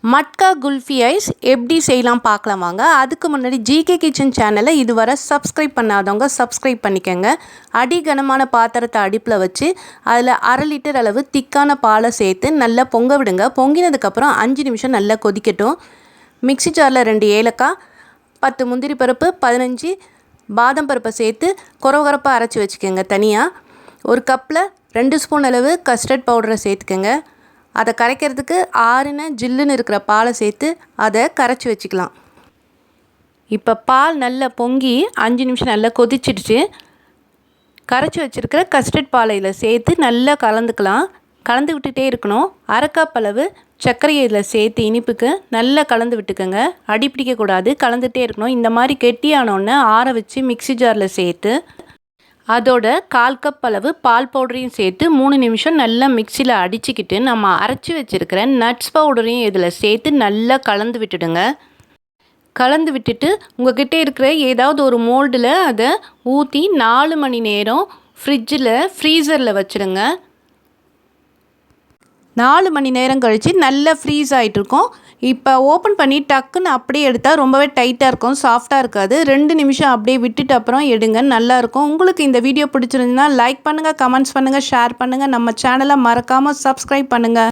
Matka kulfi ice எப்படி செய்யலாம் பார்க்கலாம் வாங்க. அதுக்கு முன்னாடி ஜிகே கிச்சன் சேனலை இதுவரை சப்ஸ்கிரைப் பண்ணாதவங்க சப்ஸ்கிரைப் பண்ணிக்கோங்க. அடி கனமான பாத்திரத்தை அடுப்பில் வச்சு அதில் 1/2 லிட்டர் அளவு திக்கான பாலை சேர்த்து நல்லா பொங்க விடுங்க. பொங்கினதுக்கப்புறம் 5 நிமிஷம் நல்லா கொதிக்கட்டும். மிக்ஸி ஜாரில் 2 ஏலக்காய், 10 முந்திரி பருப்பு, 15 பாதாம் பருப்பை சேர்த்து கொரகொரப்பாக அரைச்சி வச்சுக்கோங்க. தனியாக ஒரு கப்பில் 2 ஸ்பூன் அளவு கஸ்டர்ட் பவுடரை சேர்த்துக்கோங்க. அதை கரைக்கிறதுக்கு ஆறின ஜில்லுன்னு இருக்கிற பாலை சேர்த்து அதை கரைச்சி வச்சுக்கலாம். இப்போ பால் நல்லா பொங்கி 5 நிமிஷம் நல்லா கொதிச்சிடுச்சு. கரைச்சி வச்சுருக்கிற கஸ்டர்ட் பாலை இதில் சேர்த்து நல்லா கலந்துக்கலாம். கலந்து விட்டுகிட்டே இருக்கணும். 1/2 கப் அளவு சர்க்கரையை இதில் சேர்த்து இனிப்புக்கு நல்லா கலந்து விட்டுக்கோங்க. அடி பிடிக்கக்கூடாது, கலந்துகிட்டே இருக்கணும். இந்த மாதிரி கெட்டியானோடனே ஆற வச்சு மிக்ஸி ஜாரில் சேர்த்து அதோட 1/4 கப் அளவு பால் பவுடரையும் சேர்த்து 3 நிமிஷம் நல்லா மிக்சியில் அடிச்சுக்கிட்டு நம்ம அரைச்சி வச்சுருக்கிற நட்ஸ் பவுடரையும் இதில் சேர்த்து நல்லா கலந்து விட்டுடுங்க. கலந்து விட்டுட்டு உங்கள்கிட்ட இருக்கிற ஏதாவது ஒரு மோல்டில் அதை ஊற்றி 4 மணி நேரம் ஃப்ரீசரில் வச்சுடுங்க. 4 மணி நேரம் கழித்து நல்லா ஃப்ரீஸ் ஆகிட்டுருக்கும். இப்போ ஓப்பன் பண்ணி டக்குன்னு அப்படியே எடுத்தால் ரொம்பவே டைட்டாக இருக்கும், சாஃப்டாக இருக்காது. 2 நிமிஷம் அப்படியே விட்டுட்டு அப்புறம் எடுங்க, நல்லாயிருக்கும். உங்களுக்கு இந்த வீடியோ பிடிச்சிருந்துன்னா லைக் பண்ணுங்கள், கமெண்ட்ஸ் பண்ணுங்கள், ஷேர் பண்ணுங்கள். நம்ம சேனலை மறக்காமல் சப்ஸ்கிரைப் பண்ணுங்கள்.